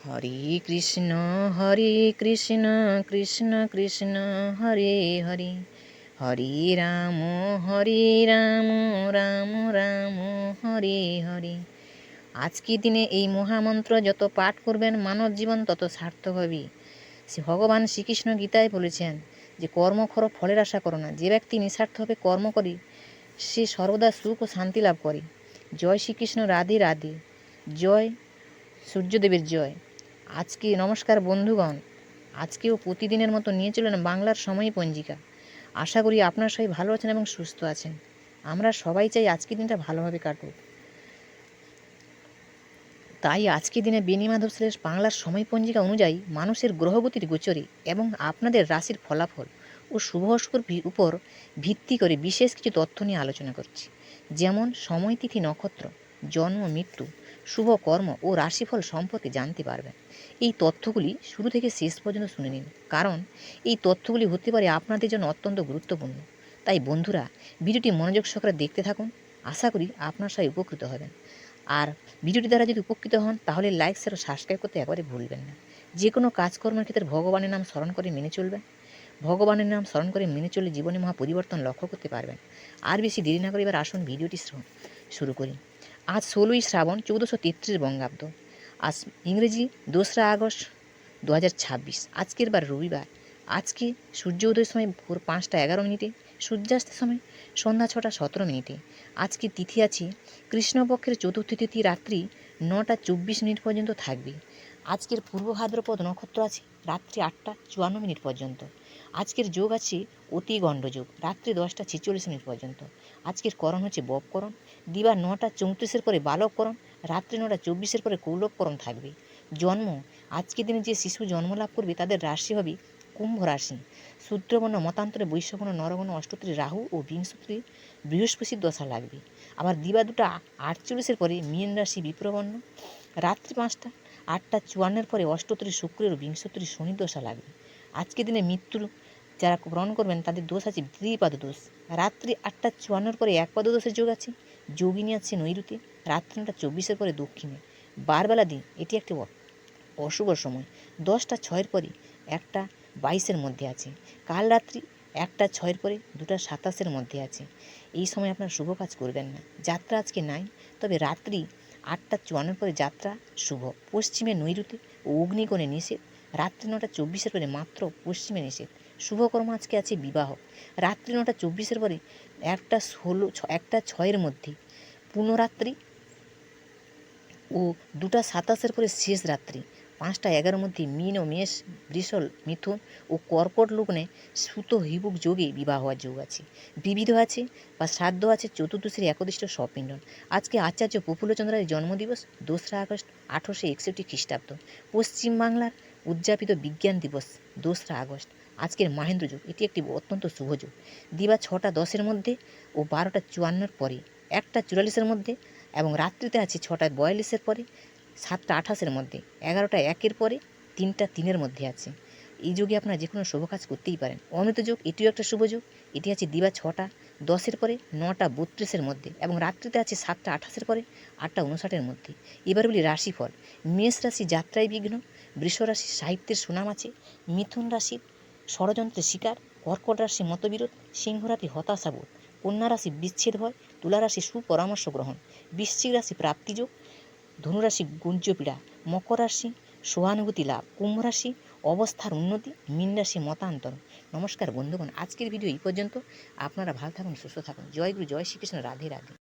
হরে কৃষ্ণ কৃষ্ণ কৃষ্ণ হরে হরে, হরে রাম রাম রাম হরে হরে। আজকের দিনে এই মহামন্ত্র যত পাঠ করবেন মানব জীবন তত সার্থক হবে। সে ভগবান শ্রীকৃষ্ণ গীতায় বলেছেন যে কর্ম করো, ফলের আশা করো না। যে ব্যক্তি নিঃস্বার্থভাবে কর্ম করে সে সর্বদা সুখ ও শান্তি লাভ করে। জয় শ্রীকৃষ্ণ, রাধে রাধে, জয় সূর্যদেবের জয়। আজকে নমস্কার বন্ধুগণ, আজকেও প্রতিদিনের মতো নিয়ে চলেন বাংলার সময় পঞ্জিকা। আশা করি আপনারা সবাই ভালো আছেন এবং সুস্থ আছেন। আমরা সবাই চাই আজকের দিনটা ভালোভাবে কাটুক। তাই আজকের দিনে বেনি মাধব স্যারের বাংলার সময় পঞ্জিকা অনুযায়ী মানুষের গ্রহগতির গোচরে এবং আপনাদের রাশির ফলাফল ও শুভস্কর উপর ভিত্তি করে বিশেষ কিছু তথ্য নিয়ে আলোচনা করছি। যেমন সময়, তিথি, নক্ষত্র, জন্ম, মৃত্যু, শুভ কর্ম ও রাশিফল সম্পর্কে জানতে পারবেন। এই তথ্যগুলি শুরু থেকে শেষ পর্যন্ত শুনে নিন, কারণ এই তথ্যগুলি হতে পারে আপনাদের জন্য অত্যন্ত গুরুত্বপূর্ণ। তাই বন্ধুরা, ভিডিওটি মনোযোগ সহকারে দেখতে থাকুন। আশা করি আপনার সবাই উপকৃত হবেন। আর ভিডিওটি দ্বারা যদি উপকৃত হন তাহলে লাইক, শেয়ার ও সাবস্ক্রাইব করতে একবারে ভুলবেন না। যে কোনো কাজকর্মের ক্ষেত্রে ভগবানের নাম স্মরণ করে মেনে চলবেন। ভগবানের নাম স্মরণ করে মেনে চলে জীবনে মহা পরিবর্তন লক্ষ্য করতে পারবেন। আর বেশি দেরি না করে এবার আসুন ভিডিওটি শুরু করি। আজ 16ই শ্রাবণ 1433 বঙ্গাব্দ, আজ ইংরেজি 2রা আগস্ট 2026। আজকের বার রবিবার। আজকে সূর্য উদয়ের সময় ভোর 5টা 11 মিনিটে, সূর্যাস্তের সময় সন্ধ্যা 6টা 17 মিনিটে। আজকে তিথি আছে কৃষ্ণপক্ষের চতুর্থ তিথি, রাত্রি 9টা 24 মিনিট পর্যন্ত থাকবে। আজকের পূর্ব ভাদ্রপদ নক্ষত্র আছে রাত্রি 8টা 54 মিনিট পর্যন্ত। আজকের যোগ আছে অতি গণ্ডযোগ রাত্রি 10টা 46 মিনিট পর্যন্ত। আজকের করণ হচ্ছে ববকরণ, দিবা 9টা 34-এর পরে বালককরণ, রাত্রি 9টা 24-এর পরে কৌলবকরণ থাকবে। জন্ম, আজকের দিনে যে শিশু জন্মলাভ করবে তাদের রাশি হবে কুম্ভ রাশি। শূদ্রবর্ণ, মতান্তরে বৈশ্যবর্ণ, নরবর্ণ, অষ্টত্রী রাহু ও বিংশত্রী বৃহস্পতির দশা লাগবে। আবার দিবা 2টা 48-এর পরে মীন রাশি বিপ্রবর্ণ, রাত্রি 5টা 8টা 54-এর পরে অষ্টত্রী শুক্রের ও বিংশত্রী শনির দশা লাগবে। আজকের দিনে মৃত্যুর যারা গ্রহণ করবেন তাদের দোষ আছে দ্বিপাদ দোষ, রাত্রি 8টা 54-এর পরে একপাদ দোষের যোগ আছে। যোগিনী আছে নৈরুতে, রাত্রি 9টা 24-এর পরে দক্ষিণে। বারবেলা দিন, এটি একটি অশুভ সময়। 10টা 6-এর পরে 1টা 22-এর মধ্যে আছে। কাল রাত্রি 1টা 6-এর পরে 2টা 27-এর মধ্যে আছে। এই সময় আপনার শুভ কাজ করবেন না। যাত্রা আজকে নাই, তবে রাত্রি 8টা 54-এর পরে যাত্রা শুভ। পশ্চিমে নৈরুতে ও অগ্নিকোণে নিষেধ, রাত্রি 9টা 24-এর পরে মাত্র পশ্চিমে নিষেধ। শুভকর্ম আজকে আছে বিবাহ, রাত্রি 9টা 24-এর পরে 1টা 6-এর মধ্যে পুনরাত্রি ও 2টা 27-এর পরে শেষ রাত্রি। 5টা 11-এর মধ্যে মীন ও মেষ, বৃষ, মিথুন ও কর্কট লগ্নে সুত হিবুক যোগে বিবাহ হওয়ার যোগ আছে। বিবিধ আছে বা শ্রাদ্ধ আছে চতুর্দশীর একদিষ্ট সপিণ্ডন। আজকে আচার্য প্রফুল্লচন্দ্র রায়ের জন্মদিবস 2রা আগস্ট 1861 খ্রিস্টাব্দ। পশ্চিমবাংলার উদযাপিত বিজ্ঞান দিবস 2রা আগস্ট। আজকের মাহেন্দ্র যুগ, এটি একটি অত্যন্ত শুভ যুগ। দিবা 6টা 10-এর মধ্যে ও 12টা 54-এর পরে, 1টা 44-এর মধ্যে এবং রাত্রিতে আছে 6টা 42-এর পরে, 7টা 28-এর মধ্যে, 11টা 1-এর পরে, 3টা 3-এর মধ্যে আছে। এই যুগে আপনারা যে কোনো শুভ কাজ করতেই পারেন। অমৃত যুগ, এটিও একটা শুভ যুগ। এটি আছে দিবা 6টা 10-এর পরে, 9টা 32-এর মধ্যে এবং রাত্রিতে আছে 7টা 28-এর পরে, 8টা 59-এর মধ্যে। এবার বলি রাশিফল। মেষ রাশি যাত্রায় বিঘ্ন, বৃষ রাশি সাহিত্যের সুনাম আছে, মিথুন রাশির ষড়যন্ত্রের শিকার, কর্কট রাশি মতবিরোধ, সিংহ রাশি হতাশাবোধ, কন্যা রাশি বিচ্ছেদ ভয়, তুলা রাশি সুপরামর্শ গ্রহণ, বৃশ্চিক রাশি প্রাপ্তিযোগ, ধনুরাশি গুঞ্জপীড়া, মকর রাশি সহানুভূতি লাভ, কুম্ভ রাশি অবস্থার উন্নতি, মীন রাশি মতান্তর। নমস্কার বন্ধুগণ, আজকের ভিডিও এই পর্যন্ত। আপনারা ভালো থাকুন, সুস্থ থাকুন। জয় গুরু, জয় শ্রীকৃষ্ণ, রাধে রাধে।